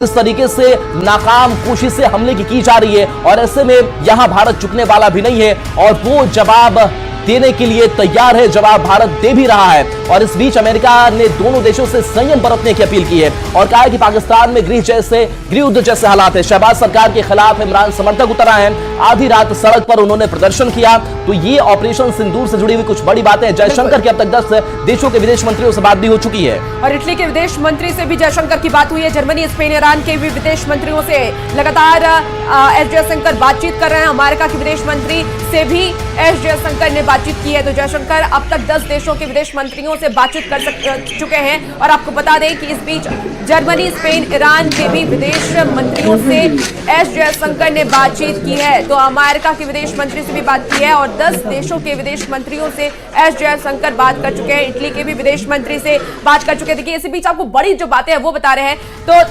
इस तरीके से नाकाम कोशिश से हमले की जा रही है और ऐसे में यहां भारत चुकने वाला भी नहीं है और वो जवाब देने के लिए तैयार है, जवाब भारत दे भी रहा है। और इस बीच अमेरिका ने दोनों देशों से संयम बरतने की अपील की है और कहा है कि पाकिस्तान में गृह युद्ध जैसे हालात है। शहबाज सरकार के खिलाफ इमरान समर्थक उतर आए हैं, आधी रात सड़क पर उन्होंने प्रदर्शन किया। तो ये ऑपरेशन सिंदूर से जुड़ी हुई कुछ बड़ी बातें। जयशंकर की अब तक 10 देशों के विदेश मंत्रियों से बात भी हो चुकी है और इटली के विदेश मंत्री से भी जयशंकर की बात हुई है। जर्मनी, स्पेन, ईरान के भी विदेश मंत्रियों से लगातार एस जयशंकर बातचीत कर रहे हैं। अमेरिका के विदेश मंत्री से भी एस जयशंकर ने बातचीत की है। तो जयशंकर अब तक 10 देशों के विदेश मंत्रियों से बातचीत कर चुके हैं और आपको बता दें कि इस बीच जर्मनी, स्पेन, ईरान के भी विदेश मंत्रियों से एस जयशंकर ने बातचीत की है। तो अमेरिका के विदेश मंत्री से भी बात की है और 10 देशों के विदेश मंत्रियों से एस जयशंकर बात कर चुके हैं। इटली के भी विदेश मंत्री से बात कर चुके हैं। देखिए, इसी बीच आपको बड़ी जो बातें हैं वो बता रहे हैं। तो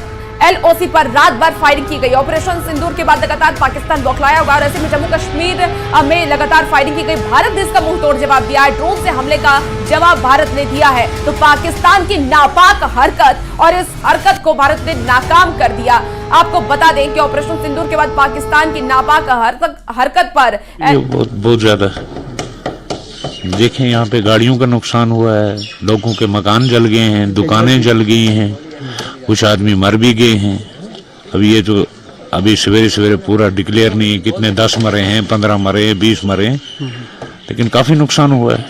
LOC पर रात भर फायरिंग की गई। ऑपरेशन सिंदूर के बाद लगातार पाकिस्तान बौखलाया हुआ और ऐसे में जम्मू कश्मीर में लगातार फायरिंग की गई। भारत ने इसका मुंह तोड़ जवाब दिया है। ड्रोन से हमले का जवाब भारत ने दिया है। तो पाकिस्तान की नापाक हरकत और इस हरकत को भारत ने नाकाम कर दिया। आपको बता दें कि ऑपरेशन सिंदूर के बाद पाकिस्तान की नापाक हरकत पर बहुत ज्यादा देखें, यहाँ पे गाड़ियों का नुकसान हुआ है, लोगों के मकान जल गए हैं, दुकानें जल गई हैं, कुछ आदमी मर भी गए हैं। अभी ये तो अभी सवेरे सवेरे पूरा डिक्लेयर नहीं है कितने 10 मरे हैं, 15 मरे हैं, 20 मरे हैं, लेकिन काफी नुकसान हुआ है।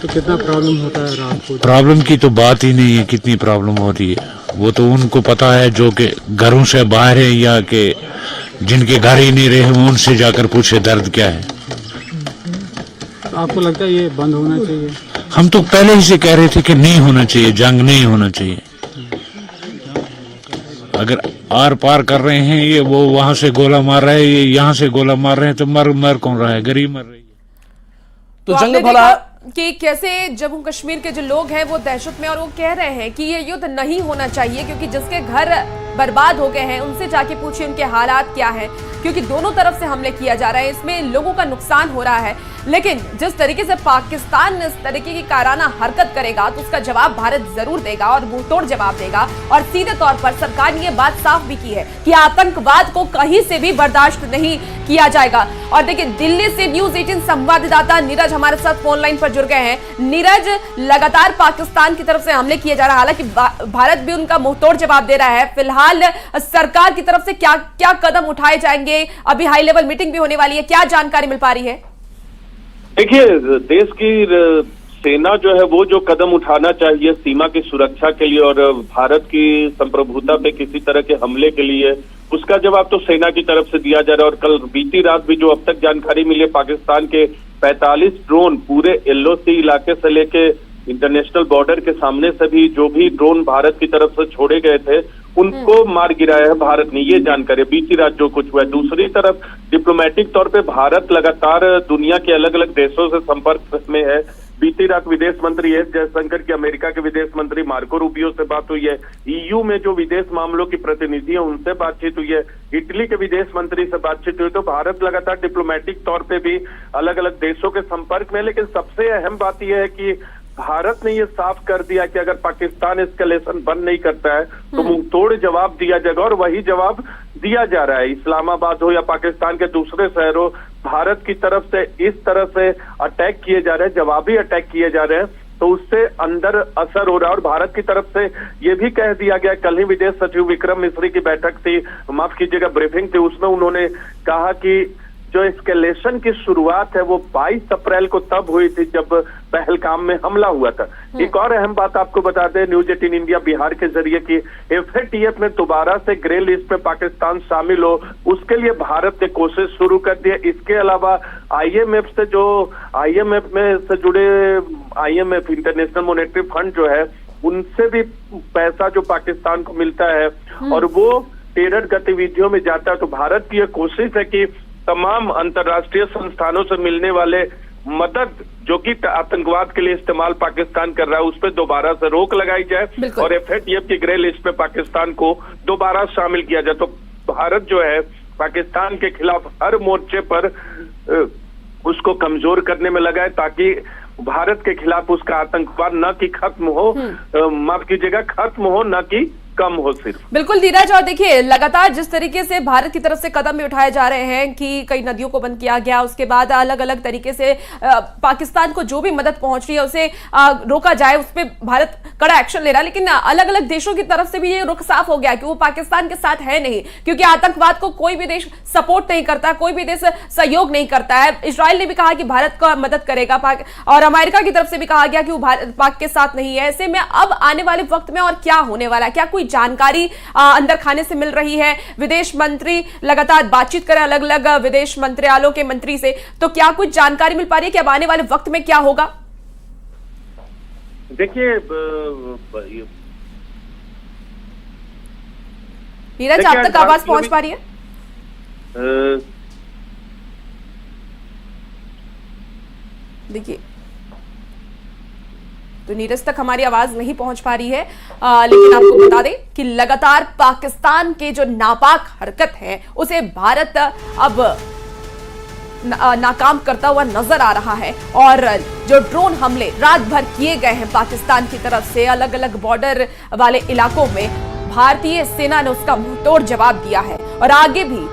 तो कितना प्रॉब्लम होता है रात को? प्रॉब्लम की तो बात ही नहीं है, कितनी प्रॉब्लम होती है वो तो उनको पता है जो कि घरों से बाहर है या कि जिनके घर ही नहीं रहे उनसे जाकर पूछे दर्द क्या है। आपको लगता है ये बंद होना चाहिए? हम तो पहले ही से कह रहे थे कि नहीं होना चाहिए, जंग नहीं होना चाहिए। अगर आर पार कर रहे हैं ये, वो वहां से गोला मार रहे हैं, ये यहाँ से गोला मार रहे हैं, तो मर कौन रहा है? गरीब मर रही है। तो जंग भला कि कैसे जम्मू कश्मीर के जो लोग हैं वो दहशत में और वो कह रहे हैं कि ये युद्ध नहीं होना चाहिए क्योंकि जिसके घर बर्बाद हो गए हैं उनसे जाके पूछिए उनके हालात क्या हैं, क्योंकि दोनों तरफ से हमले किया जा रहा है, इसमें लोगों का नुकसान हो रहा है। लेकिन जिस तरीके से पाकिस्तान इस तरीके की काराना हरकत करेगा तो उसका जवाब भारत जरूर देगा और मुंहतोड़ जवाब देगा। और सीधे तौर पर सरकार ने यह बात साफ भी की है कि आतंकवाद को कहीं से भी बर्दाश्त नहीं किया जाएगा। और देखिए, दिल्ली से न्यूज 18 संवाददाता नीरज हमारे साथ फोन लाइन पर जुड़ गए हैं। नीरज, लगातार पाकिस्तान की तरफ से हमले किए जा रहे हैं, हालांकि भारत भी उनका मुंहतोड़ जवाब दे रहा है। फिलहाल सरकार की तरफ से क्या क्या कदम उठाए जाएंगे? अभी हाई लेवल मीटिंग भी होने वाली है, क्या जानकारी मिल पा रही है? देखिए, देश की सेना जो है वो जो कदम उठाना चाहिए सीमा की सुरक्षा के लिए और भारत की संप्रभुता पे किसी तरह के हमले के लिए, उसका जवाब तो सेना की तरफ से दिया जा रहा है। और कल बीती रात भी जो अब तक जानकारी मिली है, पाकिस्तान के 45 ड्रोन पूरे LOC इलाके से लेके इंटरनेशनल बॉर्डर के सामने से भी जो भी ड्रोन भारत की तरफ से छोड़े गए थे उनको मार गिराया है भारत ने, ये जानकारी बीती रात जो कुछ हुआ है। दूसरी तरफ डिप्लोमेटिक तौर पे भारत लगातार दुनिया के अलग अलग देशों से संपर्क में है। बीती रात विदेश मंत्री एस जयशंकर की अमेरिका के विदेश मंत्री मार्को रूबियो से बात हुई है। EU में जो विदेश मामलों की प्रतिनिधि है उनसे बातचीत हुई है। इटली के विदेश मंत्री से बातचीत हुई। तो भारत लगातार डिप्लोमेटिक तौर पे भी अलग अलग देशों के संपर्क में। लेकिन सबसे अहम बात यह है कि भारत ने ये साफ कर दिया कि अगर पाकिस्तान एस्केलेशन बंद नहीं करता है तो मुंहतोड़ जवाब दिया जाएगा और वही जवाब दिया जा रहा है। इस्लामाबाद हो या पाकिस्तान के दूसरे शहरों, भारत की तरफ से इस तरह से अटैक किए जा रहे हैं, जवाबी अटैक किए जा रहे हैं, तो उससे अंदर असर हो रहा है। और भारत की तरफ से ये भी कह दिया गया, कल ही विदेश सचिव विक्रम मिस्री की बैठक थी, माफ कीजिएगा ब्रीफिंग थी, उसमें उन्होंने कहा कि जो एस्केलेशन की शुरुआत है वो 22 अप्रैल को तब हुई थी जब पहलगाम में हमला हुआ था। एक और अहम बात आपको बता दें न्यूज 18 इंडिया बिहार के जरिए कि FATF में दोबारा से ग्रे लिस्ट में पाकिस्तान शामिल हो, उसके लिए भारत ने कोशिश शुरू कर दी है। इसके अलावा IMF से जो IMF में से जुड़े IMF इंटरनेशनल मॉनेटरी फंड जो है उनसे भी पैसा जो पाकिस्तान को मिलता है और वो टेरर गतिविधियों में जाता है। तो भारत की यह कोशिश है कि तमाम अंतर्राष्ट्रीय संस्थानों से मिलने वाले मदद जो कि आतंकवाद के लिए इस्तेमाल पाकिस्तान कर रहा है उस पर दोबारा से रोक लगाई जाए और FATF की ग्रे लिस्ट में पाकिस्तान को दोबारा शामिल किया जाए। तो भारत जो है पाकिस्तान के खिलाफ हर मोर्चे पर उसको कमजोर करने में लगा है ताकि भारत के खिलाफ उसका आतंकवाद न कि खत्म हो, माफ कीजिएगा, खत्म हो न कि कम हो सिर्फ। बिल्कुल धीरज, और देखिए लगातार जिस तरीके से भारत की तरफ से कदम भी उठाए जा रहे हैं कि कई नदियों को बंद किया गया, उसके बाद अलग अलग तरीके से पाकिस्तान को जो भी मदद पहुंच रही है उसे रोका जाए, उस पर भारत कड़ा एक्शन ले रहा है। लेकिन अलग अलग देशों की तरफ से भी ये रुख साफ हो गया कि वो पाकिस्तान के साथ है नहीं, क्योंकि आतंकवाद को कोई भी देश सपोर्ट नहीं करता, कोई भी देश सहयोग नहीं करता है। इजराइल ने भी कहा कि भारत को मदद करेगा, और अमेरिका की तरफ से भी कहा गया कि वो पाक के साथ नहीं है। ऐसे में अब आने वाले वक्त में और क्या होने वाला है, क्या कोई जानकारी अंदर खाने से मिल रही है? विदेश मंत्री लगातार बातचीत कर रहे अलग अलग विदेश मंत्रालयों के मंत्री से, तो क्या कुछ जानकारी मिल पा रही है कि अब आने वाले वक्त में क्या होगा? देखिए नीरज, आप तक आवाज पहुंच पा रही है? देखिए, तो नीरज तक हमारी आवाज नहीं पहुंच पा रही है, लेकिन आपको बता दें कि लगातार पाकिस्तान के जो नापाक हरकत है उसे भारत अब नाकाम करता हुआ नजर आ रहा है। और जो ड्रोन हमले रात भर किए गए हैं पाकिस्तान की तरफ से अलग अलग बॉर्डर वाले इलाकों में, भारतीय सेना ने उसका मुंहतोड़ जवाब दिया है और आगे भी